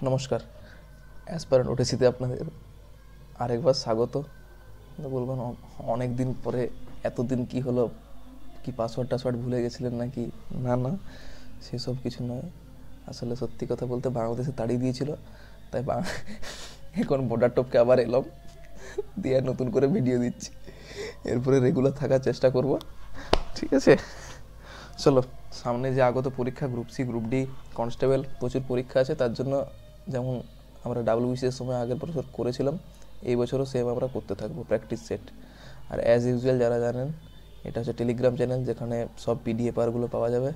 নমস্কার, অ্যাসপারেন্ট ওটিসিতে আপনাদের আরেকবার স্বাগত। বলবেন অনেক দিন পরে, এতদিন কি হলো, কি পাসওয়ার্ড ভুলে গেছিলেন নাকি? না না, সেসব কিছু নয়। আসলে সত্যি কথা বলতে বাংলাদেশে তাড়িয়ে দিয়েছিল, তাই এখন বর্ডার টপকে আবার এলাম, দিয়ে নতুন করে ভিডিও দিচ্ছি। এরপরে রেগুলার থাকার চেষ্টা করব, ঠিক আছে? চলো, সামনে যে আগত পরীক্ষা group C, group D, constable, প্রচুর পরীক্ষা আছে। তার জন্য যেমন আমরা ডাব্লিউবিসিএস সময় আগের বছর করেছিলাম, এই বছরও সেম আমরা করতে থাকবো, প্র্যাকটিস সেট। আর অ্যাজ ইউজুয়াল যারা জানেন, এটা হচ্ছে টেলিগ্রাম চ্যানেল, যেখানে সব পিডিএফআরগুলো পাওয়া যাবে।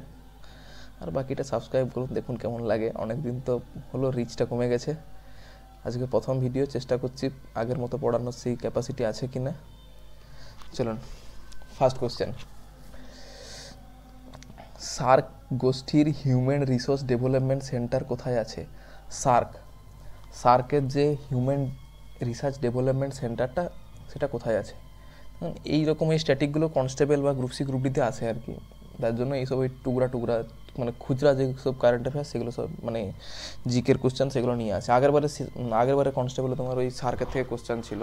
আর বাকিটা সাবস্ক্রাইব করুন, দেখুন কেমন লাগে। অনেক দিন তো হলো, রিচটা কমে গেছে। আজকে প্রথম ভিডিও, চেষ্টা করছি আগের মতো পড়ানোর সেই ক্যাপাসিটি আছে কি না। চলুন, ফার্স্ট কোশ্চেন। সার্ক গোষ্ঠীর হিউম্যান রিসোর্স ডেভেলপমেন্ট সেন্টার কোথায় আছে? সার্কের যে হিউম্যান রিসার্চ ডেভেলপমেন্ট সেন্টারটা, সেটা কোথায় আছে? এই রকম এই স্ট্যাটিকগুলো কনস্টেবল বা গ্রুপ সি, গ্রুপ ডিতে আসে আর কি। তার জন্য এইসব এই টুকরা মানে খুচরা যে সব কারেন্ট অ্যাফেয়ার্স, সেগুলো সব মানে জিকের কোশ্চেন, সেগুলো নিয়ে আসে। আগেরবারে কনস্টেবলে তোমার ওই সার্কের থেকে কোশ্চেন ছিল,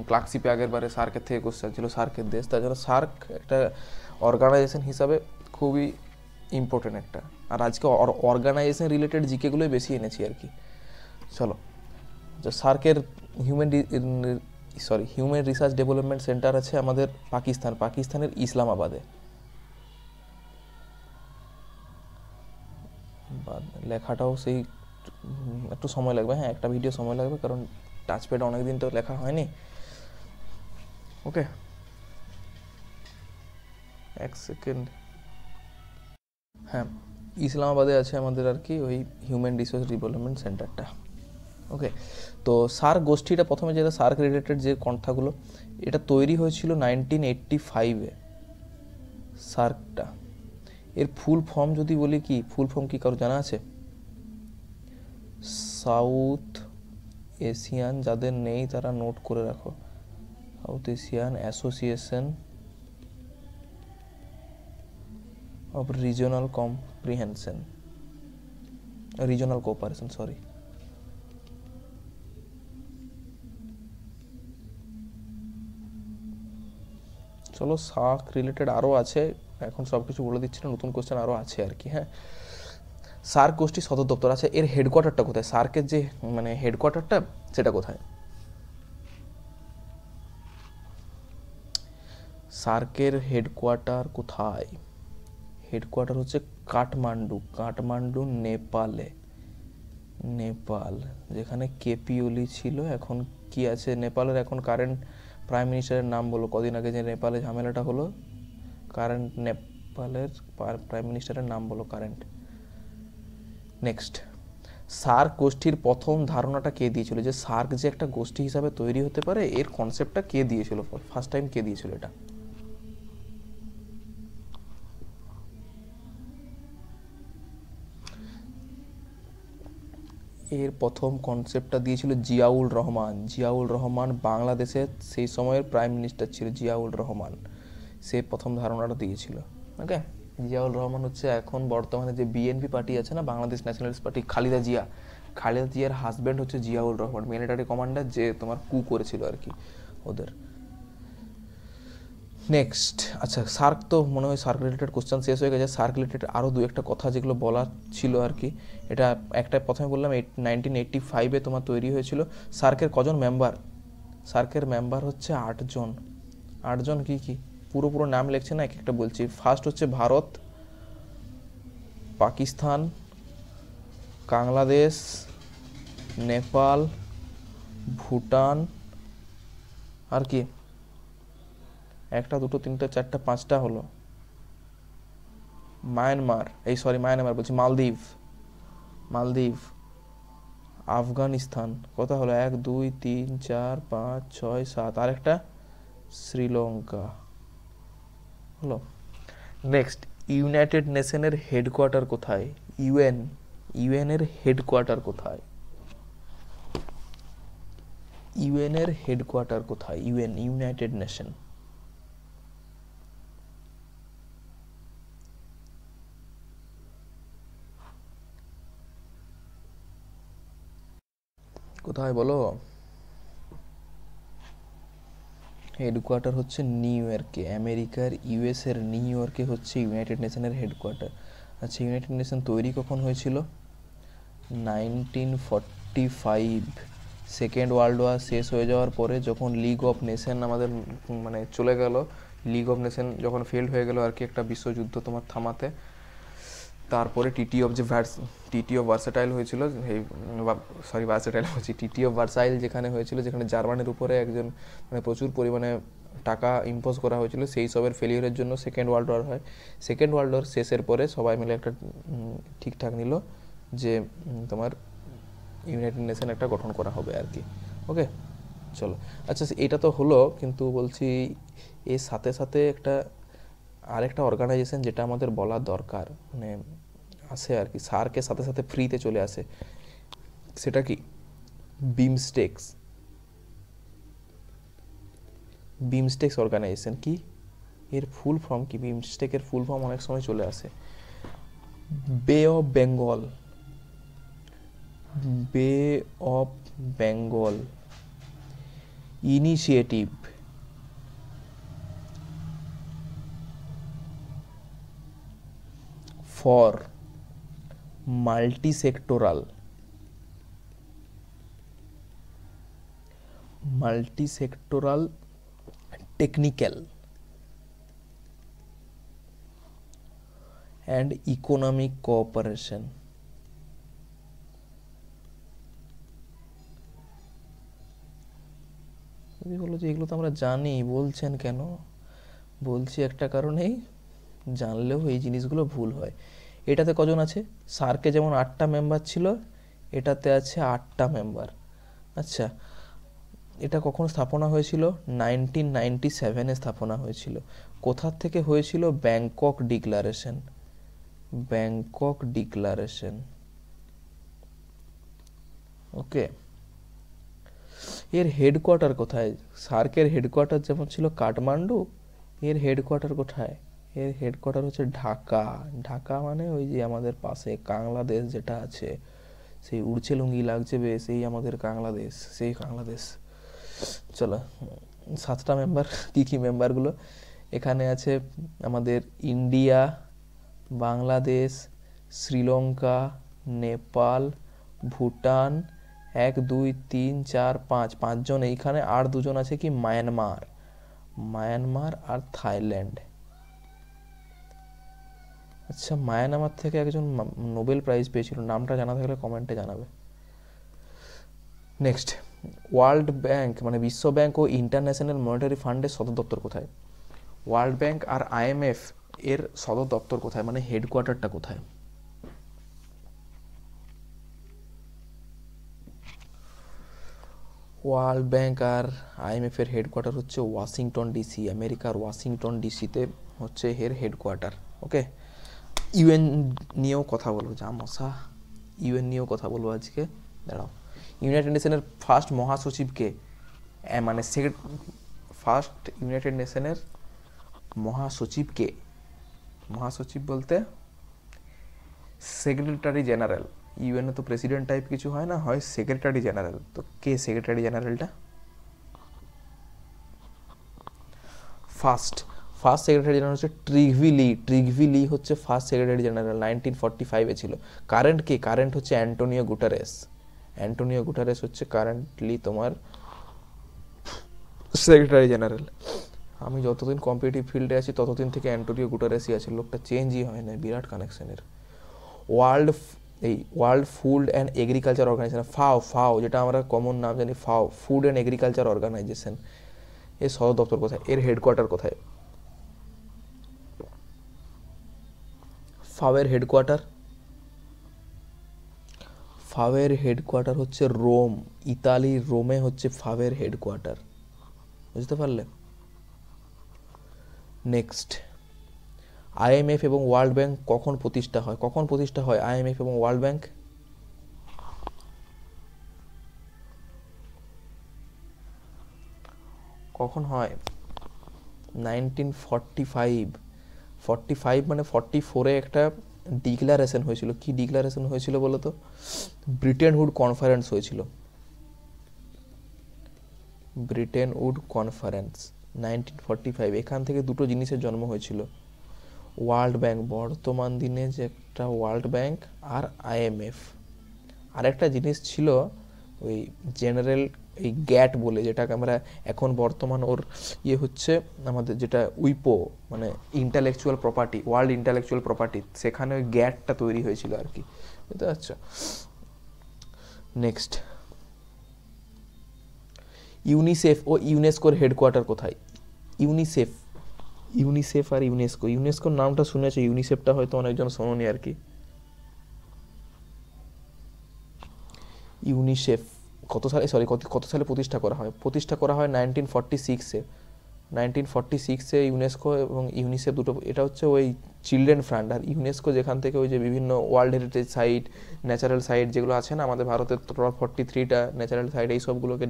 ক্লার্কশিপে আগেরবারে সার্কের থেকে কোশ্চেন ছিল, সার্কের দেশ। তার জন্য সার্ক একটা অর্গানাইজেশন হিসাবে খুবই ইম্পর্টেন্ট একটা। আর আজকে অর্গানাইজেশন রিলেটেড জিকেগুলোই বেশি এনেছি আর কি। চলো, সার্কের হিউম্যান রিসার্চ ডেভেলপমেন্ট সেন্টার আছে আমাদের পাকিস্তানের ইসলামাবাদে। লেখাটাও সেই একটু সময় লাগবে, হ্যাঁ, একটা ভিডিও সময় লাগবে, কারণ টাচপ্যাড অনেকদিন তো লেখা হয়নি। ওকে, এক সেকেন্ড। হ্যাঁ, ইসলামাবাদে আছে আমাদের আর কি ওই হিউম্যান রিসোর্স ডেভেলপমেন্ট সেন্টারটা। ওকে, তো সার্ক গোষ্ঠীটা, প্রথমে যেটা সার্ক রিলেটেড যে কন্থাগুলো, এটা তৈরি হয়েছিল 1985-এ সার্কটা। এর ফুল ফর্ম যদি বলি, কি ফুল ফর্ম কি কারো জানা আছে? সাউথ এশিয়ান, যাদের নেই তারা নোট করে রাখো, south Asian association of regional comprehension, regional cooperation, sorry. চলো, সার্ক রিলেটেড আরও আছে, এখন সব কিছু বলে দিচ্ছি না, নতুন কোশ্চেন আরও আছে আর কি। হ্যাঁ, সার্ক গোষ্ঠী সদর দপ্তর আছে, এর হেডকোয়ার্টারটা কোথায়? সার্কের যে মানে হেডকোয়ার্টারটা, সেটা কোথায়? সার্কের হেডকোয়ার্টার কোথায়? হেডকোয়ার্টার হচ্ছে কাঠমান্ডু, নেপাল, যেখানে কেপি ওলি ছিল। এখন কি আছে নেপালের? এখন কারেন্ট প্রাইম মিনিস্টারের নাম বলো। কদিন আগে যে নেপালে ঝামেলাটা হলো, কারেন্ট নেপালের প্রাইম মিনিস্টারের নাম বলো কারেন্ট। নেক্সট, সার্ক গোষ্ঠীর প্রথম ধারণাটা কে দিয়েছিল? যে সার্ক যে একটা গোষ্ঠী হিসাবে তৈরি হতে পারে, এর কনসেপ্টটা কে দিয়েছিল? ফার্স্ট টাইম কে দিয়েছিল এটা? এর প্রথম কনসেপ্টটা দিয়েছিল জিয়াউল রহমান বাংলাদেশের সেই সময়ের প্রাইম মিনিস্টার ছিল জিয়াউল রহমান। সে প্রথম ধারণাটা দিয়েছিল। ওকে, জিয়াউল রহমান হচ্ছে এখন বর্তমানে যে বিএনপি পার্টি আছে না, বাংলাদেশ ন্যাশনালিস্ট পার্টি, খালেদা জিয়ার হাজব্যান্ড হচ্ছে জিয়াউল রহমান, মিলিটারি কমান্ডার, যে তোমার কু করেছিল আর কি ওদের। নেক্সট, আচ্ছা, সার্ক তো মনে হয় সার্ক রিলেটেড কোশ্চেন শেষ হয়ে গেছে। সার্ক রিলেটেড আরও দু একটা কথা যেগুলো বলার ছিল আর কি। এটা একটা প্রথমে বললাম 1985-এ তোমার তৈরি হয়েছিল। সার্কের কজন মেম্বার? সার্কের মেম্বার হচ্ছে 8 জন। 8 জন কি কি পুরো নাম লিখছে না, এক একটা বলছি। ফার্স্ট হচ্ছে ভারত, পাকিস্তান, বাংলাদেশ, নেপাল, ভুটান, আর কি একটা, দুটো, তিনটে, চারটে, পাঁচটা হলো মায়ানমার বলছি, মালদ্বীপ, আফগানিস্তান, কথা হলো 1, 2, 3, 4, 5, 6, 7, আর একটা শ্রীলঙ্কা হলো। নেক্সট, ইউনাইটেড নেশনের হেডকোয়ার্টার কোথায়? ইউএন এর হেডকোয়ার্টার কোথায়? United nation. কোথায় বলো? হেডকোয়ার্টার হচ্ছে নিউ ইয়র্কে, আমেরিকার ইউএসের নিউ ইয়র্কে হচ্ছে ইউনাইটেড নেশনের হেডকোয়ার্টার। আচ্ছা, ইউনাইটেড নেশন তৈরি কখন হয়েছিল? 1945। সেকেন্ড ওয়ার্ল্ড ওয়ার শেষ হয়ে যাওয়ার পরে যখন লিগ অফ নেশন আমাদের মানে চলে গেল, লিগ অফ নেশন যখন ফেল্ড হয়ে গেল আর কি একটা বিশ্বযুদ্ধ তোমার থামাতে, তারপরে টিটি অফ ভার্সাটাইল হয়েছিল, ভার্সাটাইল হচ্ছে টিটি অফ ভার্সাইল যেখানে হয়েছিল, যেখানে জার্মানির উপরে একজন মানে প্রচুর পরিমাণে টাকা ইম্পোজ করা হয়েছিল, সেই সবের ফেলিওরের জন্য সেকেন্ড ওয়ার্ল্ড ওয়ার হয়। সেকেন্ড ওয়ার্ল্ড ওয়ার শেষের পরে সবাই মিলে একটা ঠিকঠাক নিল যে তোমার ইউনাইটেড নেশন একটা গঠন করা হবে আর কি। ওকে, চলো। আচ্ছা, এটা তো হলো, কিন্তু বলছি এর সাথে সাথে আরেকটা অর্গানাইজেশন যেটা আমাদের বলা দরকার, মানে আসে আর কি, সার্কের সাথে সাথে ফ্রিতে চলে আসে, সেটা কি? বিমস্টেক্স। বিমস্টেক্স অর্গানাইজেশন কি? এর ফুল ফর্ম কি? বিমস্টেকের ফুল ফর্ম অনেক সময় চলে আসে। বে of Bengal, Bay of Bengal Initiative, for Multisectoral Technical and Economic Cooperation. বলো যে এগুলো তো আমরা জানি, বলছেন কেন? বলছি একটা কারণেই, জানলেও এই জিনিসগুলো ভুল হয়। এটাতে কজন আছে? সার্কে যেমন 8টা মেম্বার ছিল, এটাতে আছে 8টা মেম্বার। আচ্ছা, এটা কখন স্থাপনা হয়েছিল? 1997-এ স্থাপনা হয়েছিল। কোথার থেকে হয়েছিল? Bangkok Declaration. Bangkok Declaration. Okay, এর হেডকোয়ার্টার কোথায়? সার্কের হেডকোয়ার্টার যেমন ছিল কাঠমান্ডু, এর হেডকোয়ার্টার কোথায়? এর হেডকোয়ার্টার হচ্ছে ঢাকা। ঢাকা মানে ওই যে আমাদের পাশে বাংলাদেশ যেটা আছে, সেই উড়ছে লুঙ্গি লাগছে বেশ, এই আমাদের বাংলাদেশ, সেই বাংলাদেশ। চলো, 7টা মেম্বার। কী কী মেম্বারগুলো? এখানে আছে আমাদের ইন্ডিয়া, বাংলাদেশ, শ্রীলঙ্কা, নেপাল, ভুটান, 1 2 3 4 5, 5জন এইখানে, আর 2জন আছে কি মায়ানমার আর থাইল্যান্ড। আচ্ছা, মায়ানমার থেকে একজন নোবেল প্রাইজ পেয়েছিল, নামটা জানা থাকলে কমেন্টে জানাবে। নেক্সট, ওয়ার্ল্ড ব্যাংক মানে বিশ্ব ব্যাংক ও ইন্টারন্যাশনাল মনিটারি ফান্ডের সদর দপ্তর কোথায়? ওয়ার্ল্ড ব্যাংক আর আইএমএফ এর সদর দপ্তর কোথায়, মানে হেডকোয়ার্টারটা কোথায়? ওয়ার্ল্ড ব্যাংক আর আইএমএফ এর হেডকোয়ার্টার হচ্ছে ওয়াশিংটন ডিসি, আমেরিকার ওয়াশিংটন ডিসিতে হচ্ছে এর হেডকোয়ার্টার। ওকে, ইউএন নিয়েও কথা বলবো, যা মশা, ইউএন নিয়েও কথা বলবো আজকে। দাঁড়াও, ইউনাইটেড নেশনের ফার্স্ট মহাসচিবকে, মানে ফার্স্ট ইউনাইটেড নেশনের মহাসচিবকে? মহাসচিব বলতে সেক্রেটারি জেনারেল। ইউএনএ তো প্রেসিডেন্ট টাইপ কিছু হয় না, হয় সেক্রেটারি জেনারেল। তো কে সেক্রেটারি জেনারেলটা? ফার্স্ট সেক্রেটারি জেনারেল হচ্ছে ট্রিগভি লি হচ্ছে ফার্স্ট সেক্রেটারি জেনারেল, 1945-এ ছিল। কারেন্ট কে? কারেন্ট হচ্ছে অ্যান্টোনিও গুটারেস হচ্ছে কারেন্টলি তোমার সেক্রেটারি জেনারেল। আমি যতদিন কম্পিটিটিভ ফিল্ডে আছি ততদিন থেকে অ্যান্টোনিও গুটারেসই আছে, লোকটা চেঞ্জই হয় না, বিরাট কানেকশনের। World Food and Agriculture Organization, FAO, যেটা আমরা কমন নাম জানি ফাও, ফুড অ্যান্ড এগ্রিকালচার অর্গানাইজেশন, এর সদর দপ্তর কোথায়? এর হেডকোয়ার্টার কোথায়? ফাওয়ের হেডকোয়ার্টার হচ্ছে রোম, ইতালির রোমে হচ্ছে ফাওয়ের হেডকোয়ার্টার। বুঝতে পারলে? নেক্সট, আইএমএফ এবং ওয়ার্ল্ড ব্যাংক কখন প্রতিষ্ঠা হয়? আইএমএফ এবং ওয়ার্ল্ড ব্যাংক কখন হয়? 1945 মানে 44-এ একটা ডিক্লারেশন হয়েছিল। কি ডিক্লারেশন হয়েছিল বলো তো? ব্রিটেন হুড কনফারেন্স হয়েছিল। ব্রিটেন উড কনফারেন্স 1945, এখান থেকে দুটো জিনিসের জন্ম হয়েছিল। ওয়ার্ল্ড ব্যাংক, বর্তমান দিনে যে একটা ওয়ার্ল্ড ব্যাংক, আর IMF। আরেকটা জিনিস ছিল ওই জেনারেল এই গ্যাট বলে, যেটাকে আমরা এখন বর্তমান ওর হচ্ছে আমাদের যেটা উইপো, মানে intellectual property, world intellectual property, সেখানে ওই গ্যাটটা তৈরি হয়েছিল আর কি, বুঝতে পারছো? নেক্সট, ইউনিসেফ ও ইউনেস্কোর হেডকোয়ার্টার কোথায়? ইউনিসেফ আর ইউনেস্কোর নামটা শুনেছো, ইউনিসেফটা হয়তো অনেকজন শোনোনি আর কি। ইউনিসেফ কত সালে প্রতিষ্ঠা করা হয়? প্রতিষ্ঠা করা হয় 1946-এ। 1946-এ ইউনেস্কো এবং ইউনিসেফ দুটো, এটা হচ্ছে ওই চিলড্রেন ফান্ড। আর ইউনেস্কো যেখান থেকে ওই যে বিভিন্ন world heritage site, natural site যেগুলো আছে না আমাদের ভারতের 43টা ন্যাচারাল সাইট, এই সবগুলোকে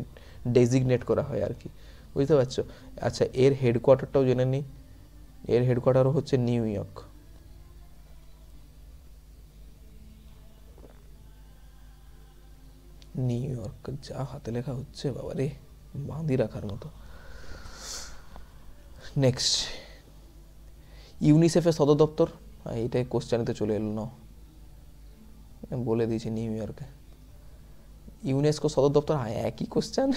ডেজিগনেট করা হয় আর কি, বুঝতে পারছো? আচ্ছা, এর হেডকোয়ার্টারটাও জেনে নিই। এর হেডকোয়ার্টারও হচ্ছে নিউ ইয়র্ক। নিউ ইয়র্ক, যা হাতে লেখা হচ্ছে বাবারে, বাঁধি রাখার মতো। নেক্সট, ইউনিসেফের সদর দপ্তর, এইটাই কোশ্চেনেতে চলে এলো না, বলে দিয়েছি নিউ ইয়র্কে। ইউনেস্কো সদর দপ্তর, হ্যাঁ একই কোশ্চেন।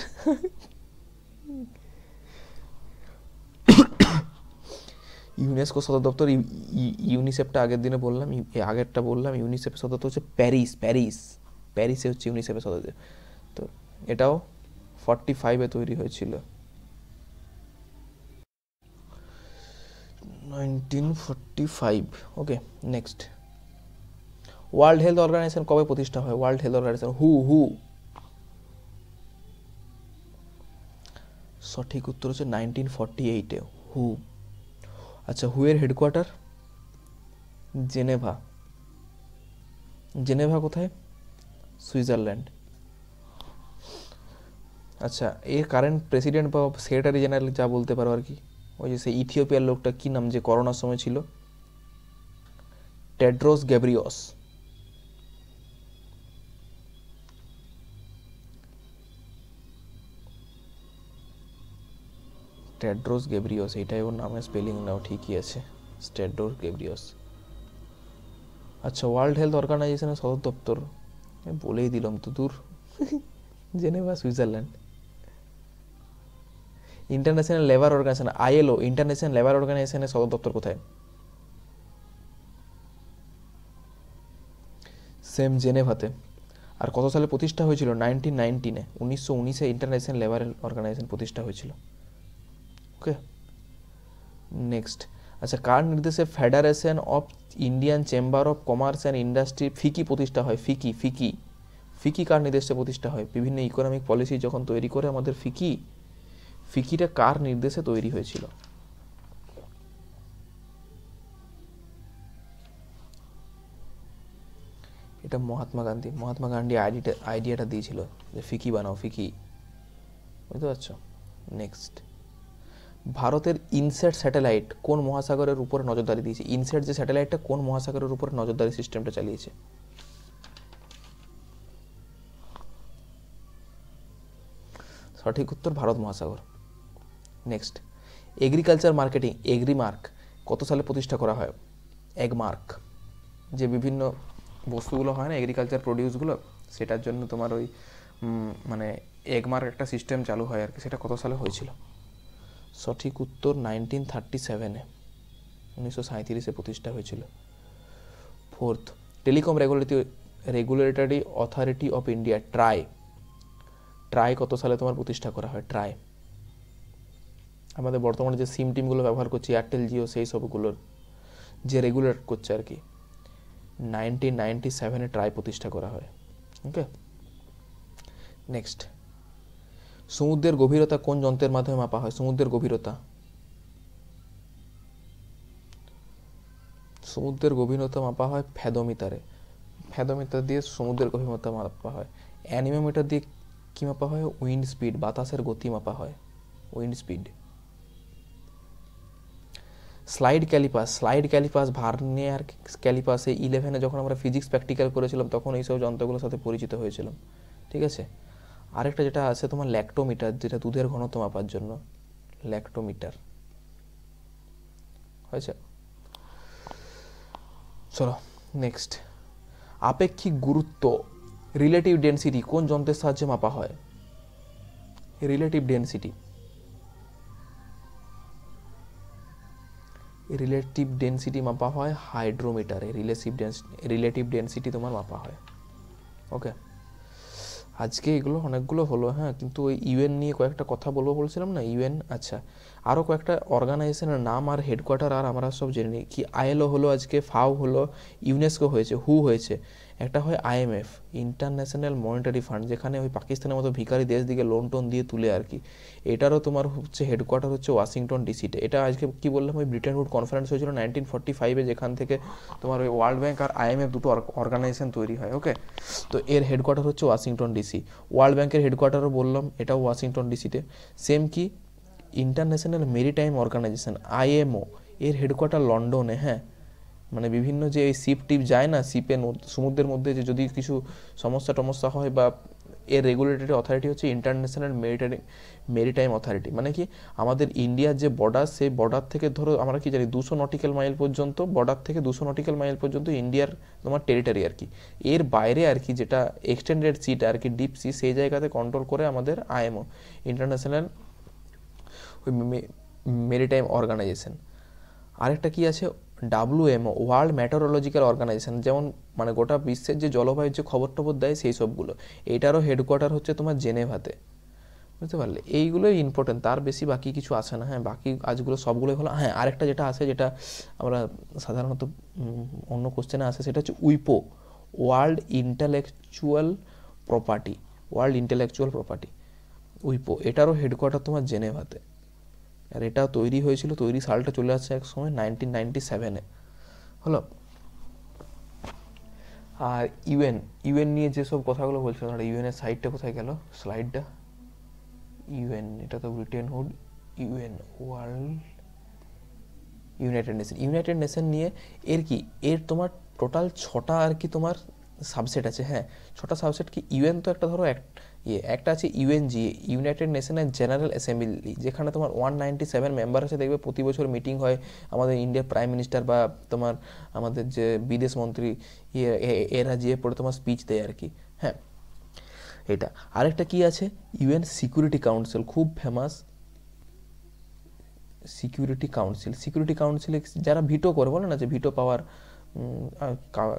ইউনেস্কো সদর দপ্তর, ইউনিসেফটা আগের দিনে বললাম, আগেরটা বললাম। ইউনিসেফের সদর দপ্তর হচ্ছে প্যারিসে হচ্ছে ইউনিসেফের সদর দপ্তর। তো এটাও 45-এ তৈরি হয়েছিল, 1945। ওকে, নেক্সট, ওয়ার্ল্ড হেলথ অর্গানাইজেশন কবে প্রতিষ্ঠা হয়? ওয়ার্ল্ড হেলথ অর্গানাইজেশন, হু সঠিক উত্তর হচ্ছে 1948-এ, হু। আচ্ছা, হু এর হেডকোয়ার্টার? জেনেভা কোথায়? সুইজারল্যান্ড। আচ্ছা, এর কারেন্ট প্রেসিডেন্ট বা সেক্রেটারি জেনারেল যা বলতে পারো আর কি, ওই যে সেই ইথিওপিয়ার লোকটা, কি নাম, যে করোনার সময় ছিল? টেড্রোস গ্যাব্রিয়স। এইটাই ওর নামের স্পেলিং নাও, ঠিকই আছে, টেড্রোস গ্যাব্রিয়স। আচ্ছা, ওয়ার্ল্ড হেলথ অর্গানাইজেশনের সদর দপ্তর বলেই দিলাম তো, দূর। Geneva, Switzerland. International labour organization, ILO, international labour অর্গানাইজেশনের সদর দপ্তর কোথায়? সেম, জেনেভাতে। আর কত সালে প্রতিষ্ঠা হয়েছিল? 1919-এ, 1919-এ ইন্টারন্যাশনাল লেবার অর্গানাইজেশন প্রতিষ্ঠা হয়েছিল। Okay, next. আচ্ছা, কার নির্দেশে Federation of Indian Chamber of Commerce and Industry, FICCI, প্রতিষ্ঠা হয়? ফিকি কার নির্দেশে প্রতিষ্ঠা হয়? বিভিন্ন ইকোনমিক পলিসি যখন তৈরি করে আমাদের ফিকিটা কার নির্দেশে তৈরি হয়েছিল? এটা মহাত্মা গান্ধী আইডিয়াটা দিয়েছিল যে ফিকি বানাও, ফিকি, বুঝতে পারছো? নেক্সট, ভারতের ইনস্যাট স্যাটেলাইট কোন মহাসাগরের উপরে নজরদারি দিয়েছে? ইনস্যাট যে স্যাটেলাইটটা কোন মহাসাগরের উপরে নজরদারি সিস্টেমটা চালিয়েছে? সঠিক উত্তর ভারত মহাসাগর। নেক্সট, এগ্রিকালচার মার্কেটিং, এগ্রিমার্ক কত সালে প্রতিষ্ঠা করা হয়? এগমার্ক, যে বিভিন্ন বস্তুগুলো হয় না এগ্রিকালচার প্রডিউসগুলো, সেটার জন্য তোমার ওই মানে এগমার্ক একটা সিস্টেম চালু হয় আর কি, সেটা কত সালে হয়েছিল? সঠিক উত্তর 1937-এ, 1937-এ প্রতিষ্ঠা হয়েছিল। Fourth, telecom regulatory authority of India, try কত সালে তোমার প্রতিষ্ঠা করা হয়? ট্রাই আমাদের বর্তমানে যে সিম টিমগুলো ব্যবহার করছি, এয়ারটেল, জিও, সেই সবগুলোর যে রেগুলেট করছে আর কি, 1997-এ ট্রাই প্রতিষ্ঠা করা হয়। ওকে, নেক্সট, সমুদ্রের গভীরতা কোন যন্ত্রের মাধ্যমে মাপা হয়? সমুদ্রের গভীরতা মাপা হয় ফ্যাদোমিটারে। ফ্যাদোমিটার দিয়ে সমুদ্রের গভীরতা মাপা হয়। অ্যানিমোমিটার দিয়ে কি মাপা হয়? উইন্ড স্পিড, বাতাসের গতি মাপা হয়, wind speed. Slide callipers, vernier ক্যালিপাসে 11-এ যখন আমরা ফিজিক্স প্র্যাকটিক্যাল করেছিলাম তখন এইসব যন্ত্রগুলোর সাথে পরিচিত হয়েছিলাম, ঠিক আছে? আরেকটা যেটা আছে তোমার ল্যাক্টোমিটার, যেটা দুধের ঘনত্ব মাপার জন্য, ল্যাক্টোমিটার। হয়েছে? চলো নেক্সট, আপেক্ষিক গুরুত্ব রিলেটিভ ডেন্সিটি কোন যন্ত্রের সাহায্যে মাপা হয়? রিলেটিভ ডেন্সিটি, রিলেটিভ ডেন্সিটি মাপা হয় হাইড্রোমিটারে, রিলেটিভ ডেন্সিটি তোমার মাপা হয়। ওকে, আজকে এগুলো অনেকগুলো হলো, হ্যাঁ, কিন্তু ওই ইউএন নিয়ে কয়েকটা কথা বলবো বলছিলাম না, ইউএন। আচ্ছা, আরও কয়েকটা অর্গানাইজেশনের নাম আর হেডকোয়ার্টার আর আমরা সব জেনে নিই। কি আইএলও হলো আজকে, ফাও হলো, ইউনেস্কো হয়েছে, হু হয়েছে, একটা হয় আইএমএফ, ইন্টারন্যাশনাল মনিটারি ফান্ড, যেখানে ওই পাকিস্তানের মতো ভিখারি দেশ দিকে লোন টোন দিয়ে তুলে আর কি। এটারও তোমার হচ্ছে হেডকোয়ার্টার হচ্ছে ওয়াশিংটন ডিসিতে। এটা আজকে কি বললাম, ওই ব্রিটেন উড কনফারেন্স হয়েছিল 1945-এ, যেখান থেকে তোমার ওই ওয়ার্ল্ড ব্যাংক আর আইএমএফ দুটো অর্গানাইজেশন তৈরি হয়। ওকে, তো এর হেডকোয়ার্টার হচ্ছে ওয়াশিংটন ডিসি। ওয়ার্ল্ড ব্যাংকের হেডকোয়ার্টারও বললাম, এটাও ওয়াশিংটন ডিসিতে। সেম কি ইন্টারন্যাশনাল মেরিটাইম অর্গানাইজেশন আইএমও, এর হেডকোয়ার্টার লন্ডনে। হ্যাঁ, মানে বিভিন্ন যে এই শিপ টিপ যায় না, শিপে সমুদ্রের মধ্যে যে যদি কিছু সমস্যা টমস্যা হয়, বা এর রেগুলেটরি অথরিটি হচ্ছে ইন্টারন্যাশনাল মেরিটাইম অথরিটি। মানে কি আমাদের ইন্ডিয়ার যে বর্ডার, সেই বর্ডার থেকে ধরো আমরা কি জানি 200 নটিক্যাল মাইল পর্যন্ত, বর্ডার থেকে 200 নটিক্যাল মাইল পর্যন্ত ইন্ডিয়ার তোমার টেরিটরি আর কি। এর বাইরে আর কি যেটা এক্সটেন্ডেড সিটা আর কি, ডিপ সি, সেই জায়গাতে কন্ট্রোল করে আমাদের আইএমও, ইন্টারন্যাশনাল মেরিটাইম অর্গানাইজেশন। আরেকটা কি আছে, WMO, ওয়ার্ল্ড মেটেরোলজিক্যাল অর্গানাইজেশন, যেমন মানে গোটা বিশ্বের যে জলবায়ুর যে খবর টবর দেয় সেই সবগুলো। এইটারও হেডকোয়ার্টার হচ্ছে তোমার জেনেভাতে। বুঝতে পারলে? এইগুলোই ইম্পর্টেন্ট, তার বেশি বাকি কিছু আসে না। হ্যাঁ, বাকি কাজগুলো সবগুলোই হলো। হ্যাঁ, আরেকটা যেটা আছে, যেটা আমরা সাধারণত অন্য কোশ্চেনে আসে, সেটা হচ্ছে উইপো, world intellectual property, world intellectual property, উইপো। এটারও হেডকোয়ার্টার তোমার জেনেভাতে। আর এটা তৈরি হয়েছিল, তৈরি সালটা চলে আসছে এক সময় 1997-এ। হলো। আর ইউএন নিয়ে যেসব কথাগুলো বলছিলাম, ইউএনের সাইডটা কোথায় গেল, স্লাইডটা? ইউএন, এটা তো Britain hood, UN world United nation নিয়ে এর কি, এর তোমার টোটাল 6টা আর কি তোমার সাবসেট আছে। হ্যাঁ, 6টা সাবসেট কি, ইউএন তো একটা ধরো একটা আছে ইউএনজিএ, ইউনাইটেড নেশনের জেনারেল অ্যাসেম্বলি, যেখানে তোমার 197 মেম্বার আছে। দেখবে প্রতি বছর মিটিং হয়, আমাদের ইন্ডিয়ার প্রাইম মিনিস্টার বা তোমার আমাদের যে বিদেশ মন্ত্রী এরা যেয়ে পড়ে তোমার স্পিচ দেয় আর কি। হ্যাঁ, এটা। আরেকটা কি আছে, ইউএন সিকিউরিটি কাউন্সিল, খুব ফেমাস সিকিউরিটি কাউন্সিলে যারা ভিটো করে, বলে না যে ভিটো পাওয়ার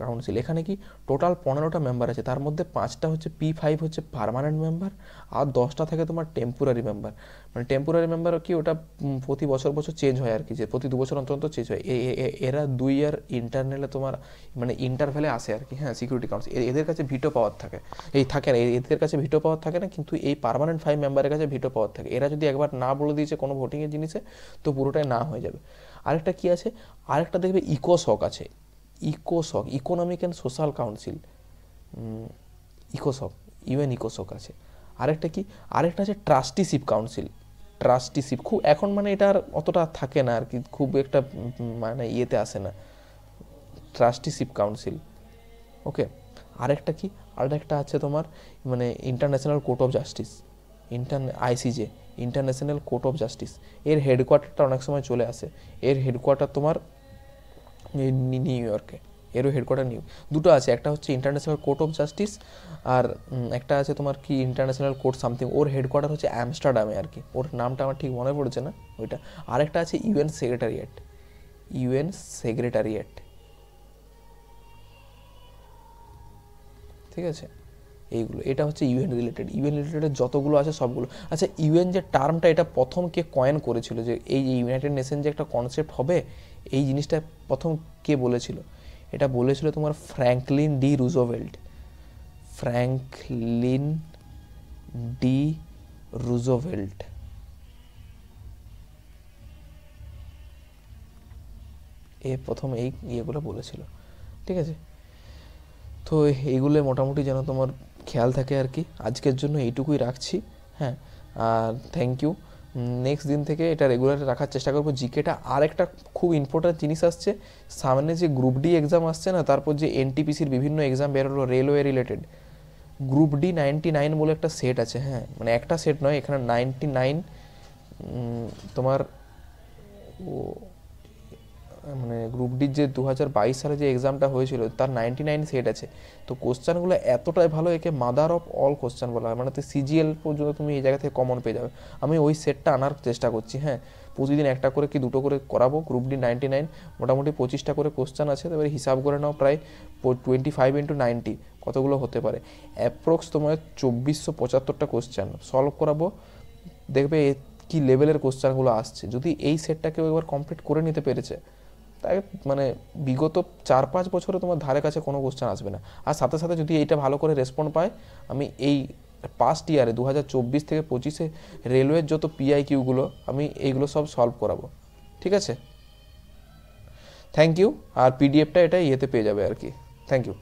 কাউন্সিল। এখানে কি টোটাল 15টা মেম্বার আছে, তার মধ্যে 5টা হচ্ছে P5 হচ্ছে পার্মানেন্ট মেম্বার, আর 10টা থাকে তোমার টেম্পোরারি মেম্বার। মানে টেম্পোরারি মেম্বার কি, ওটা প্রতি বছর চেঞ্জ হয় আর কি, যে প্রতি 2 বছর অন্তর চেঞ্জ হয়। এরা 2 ইয়ার ইন্টারনালে তোমার মানে ইন্টারভ্যালে আসে আর কি। হ্যাঁ, সিকিউরিটি কাউন্সিল, এদের কাছে ভিটো পাওয়ার থাকে, থাকে না, এদের কাছে ভিটো পাওয়ার থাকে না, কিন্তু এই পার্মানেন্ট 5 মেম্বারের কাছে ভিটো পাওয়ার থাকে। এরা যদি একবার না বলে দিয়েছে কোনো ভোটিংয়ের জিনিসে, তো পুরোটাই না হয়ে যাবে। আরেকটা কি আছে, আরেকটা দেখবে ইকোসক আছে, ইকোসক, economic and social council, ইকোসক, UN ইকোসক আছে। আরেকটা কি, আরেকটা আছে ট্রাস্টিশিপ কাউন্সিল, ট্রাস্টিশিপ খুব এখন মানে এটা আর অতটা থাকে না আর কি, খুব একটা মানে ইয়েতে আসে না, ট্রাস্টিশিপ কাউন্সিল। ওকে, আরেকটা কি, আরেকটা আছে তোমার মানে international court of justice, ICJ, international court of justice. এর হেডকোয়ার্টারটা অনেক সময় চলে আসে, এর হেডকোয়ার্টার তোমার নিউ ইয়র্কে, এরও হেডকোয়ার্টার দুটো আছে, একটা হচ্ছে ইন্টারন্যাশনাল কোর্ট অফ জাস্টিস, আর একটা আছে তোমার কি ইন্টারন্যাশনাল কোর্ট সামথিং, ওর হেডকোয়ার্টার হচ্ছে আমস্টারডামে আর কি, ওর নামটা আমার ঠিক মনে পড়ছে না ওইটা। আরেকটা আছে ইউএন সেক্রেটারিয়েট, ঠিক আছে? এইগুলো, এটা হচ্ছে ইউএন রিলেটেড যতগুলো আছে সবগুলো। আচ্ছা, ইউএন যে টার্মটা, এটা প্রথম কে কয়েন করেছিল, যে এই ইউনাইটেড নেশন যে একটা কনসেপ্ট হবে, এই জিনিসটা প্রথম কে বলেছিল? এটা বলেছিল তোমার ফ্র্যাঙ্কলিন ডি রুজোভেল্ট। এ প্রথম এই ইয়েগুলো বলেছিল, ঠিক আছে? তো এইগুলো মোটামুটি যেন তোমার খেয়াল থাকে আর কি। আজকের জন্য এইটুকুই রাখছি। হ্যাঁ, আর থ্যাংক ইউ। নেক্সট দিন থেকে এটা রেগুলার রাখার চেষ্টা করবো। জিকেটা আর একটা খুব ইম্পর্ট্যান্ট জিনিস আসছে সামনে, যে গ্রুপ ডি এক্সাম আসছে না, তারপর যে এনটিপিসির বিভিন্ন এক্সাম বেরোলো রেলওয়ে রিলেটেড, গ্রুপ ডি 99 বলে একটা সেট আছে, হ্যাঁ, মানে একটা সেট নয়, এখানে 99 তোমার ও মানে গ্রুপ ডির যে 2022 সালে যে এক্সামটা হয়েছিল তার 99 সেট আছে। তো কোশ্চানগুলো এতটাই ভালো, একে মাদার অফ অল কোশ্চান বলা হয়, মানে তো সিজিএল পর্যন্ত তুমি এই জায়গা থেকে কমন পেয়ে যাবে। আমি ওই সেটটা আনার চেষ্টা করছি, হ্যাঁ, প্রতিদিন একটা করে কি দুটো করে করাবো। গ্রুপ ডি 99 মোটামুটি 25টা করে কোশ্চান আছে, এবারে হিসাব করে নাও প্রায় 25 × 90 কতগুলো হতে পারে। অ্যাপ্রক্স তোমার 2475টা কোশ্চান সলভ করাবো, দেখবে কি লেভেলের কোশ্চানগুলো আসছে। যদি এই সেটটাকেও একবার কমপ্লিট করে নিতে পেরেছে, তাই মানে বিগত 4-5 বছরে তোমার ধারে কাছে কোনো কোশ্চেন আসবে না। আর সাথে সাথে যদি এইটা ভালো করে রেসপন্ড পায়, আমি এই পাস্ট ইয়ারে 2024 থেকে 25-এ রেলওয়ের যত পিআইকিউগুলো আমি এইগুলো সব সলভ করাবো, ঠিক আছে? Thank you. আর পিডিএফটা এটা ইয়েতে পেয়ে যাবে আর কি। Thank you.